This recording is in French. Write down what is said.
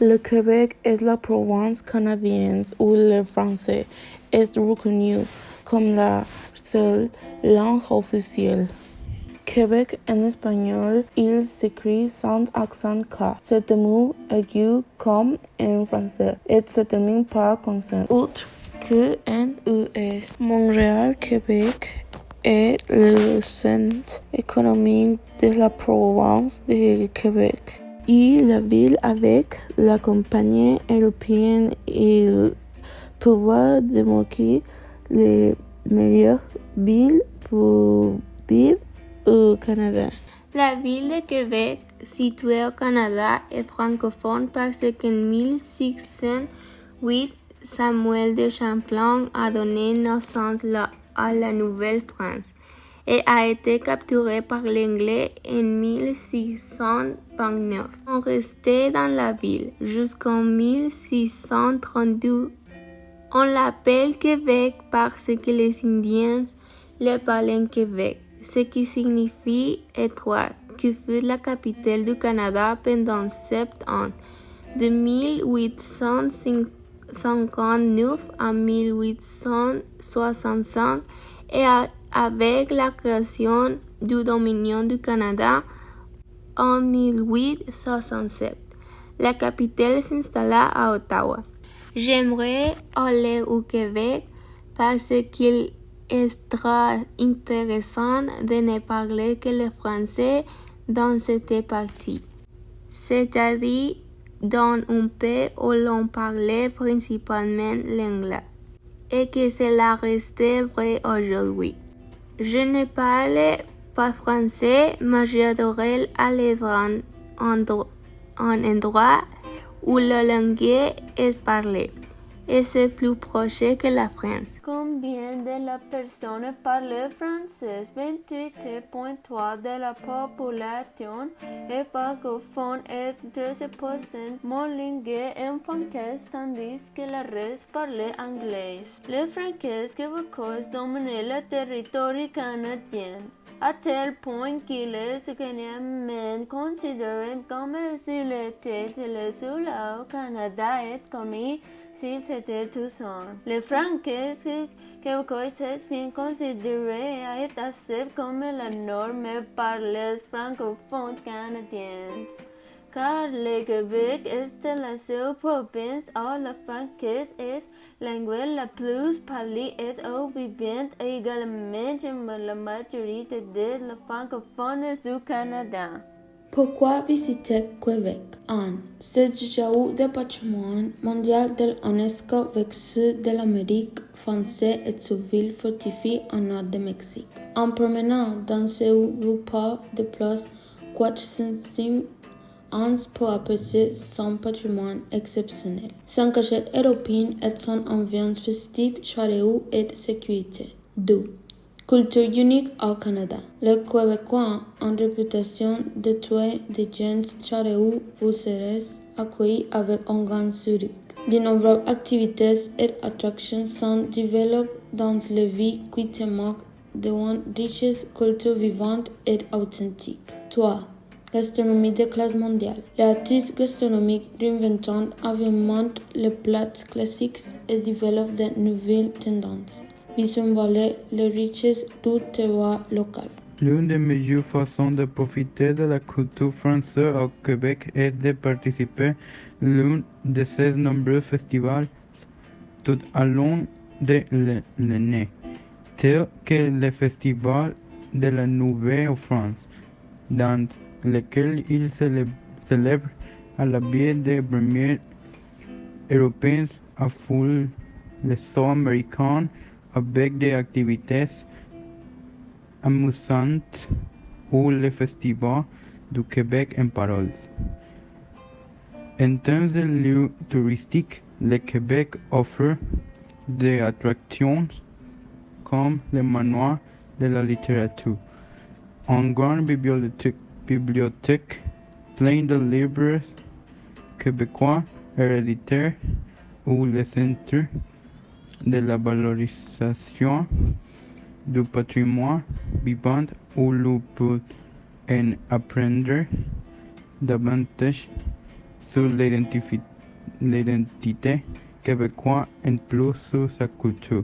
Le Québec est la province canadienne où le français est reconnu comme la seule langue officielle. Québec en espagnol, il s'écrit sans accent K. C'est un mot aigu comme en français et se termine par consonne. Outre que NES. Montréal, Québec est le centre économique de la province de Québec. Et la ville avec la compagnie européenne et le pouvoir démocratique les meilleures villes pour vivre au Canada. La ville de Québec, située au Canada, est francophone parce qu'en 1608, Samuel de Champlain a donné naissance à la Nouvelle-France et a été capturé par l'Anglais en 1629. On restait dans la ville jusqu'en 1632. On l'appelle Québec parce que les Indiens le parlent Québec, ce qui signifie étroit, qui fut la capitale du Canada pendant 7 ans, de 1859 à 1865, et avec la création du Dominion du Canada en 1867. La capitale s'installa à Ottawa. J'aimerais aller au Québec parce qu'il est très intéressant de ne parler que le français dans cette partie, c'est-à-dire dans un pays où l'on parlait principalement l'anglais, et que cela restait vrai aujourd'hui. Je ne parle pas français, mais j'adorais aller dans un endroit où la langue est parlée, et c'est plus proche que la France. Combien de la personnes parlent français? 28,3% de la population est francophone et 13% monolingue en français, tandis que le reste parle anglais. Le français québécois domine le territoire canadien, à tel point qu'il est généralement considéré comme s'il était le seul au Canada et comme s'il s'était tout seul. Le français québécois est bien considéré et est accepté comme la norme par les francophones canadiens, car le Québec est la seule province où le français est la langue la plus parlée et où vivent également la majorité des francophones du Canada. Pourquoi visiter Québec? 1. C'est jour de patrimoine mondial de l'UNESCO vexé de l'Amérique française et sa ville fortifiée en nord du Mexique. En promenant dans ce repas de place 400 ans pour apprécier son patrimoine exceptionnel, son cachette européenne et son ambiance festive, chaleureuse et de sécurité. 2. Culture unique au Canada. Les Québécois ont réputation d'être des gens chaleureux. Vous serez accueillis avec un grand sourire. De nombreuses activités et attractions sont développées dans la vie qui témoignent d'une riche culture vivante et authentique. 3. Gastronomie de classe mondiale. L'artiste gastronomique réinventant aviement les plats classiques et développe de nouvelles tendances. Visualiser les richesses du terroir local. L'une des meilleures façons de profiter de la culture française au Québec est de participer à l'un de ces nombreux festivals tout au long de l'année, tels que le Festival de la Nouvelle-France, dans lequel il célèbre à la biais des premiers européens à foule les sauts américains avec des activités amusantes ou le Festival du Québec en paroles. En termes de lieux touristiques, le Québec offre des attractions comme le manoir de la littérature, une grande bibliothèque pleine de livres québécois héréditaires ou le centre de la valorisation du patrimoine vivant où l'on peut en apprendre davantage sur l'identité québécoise et plus sur sa culture.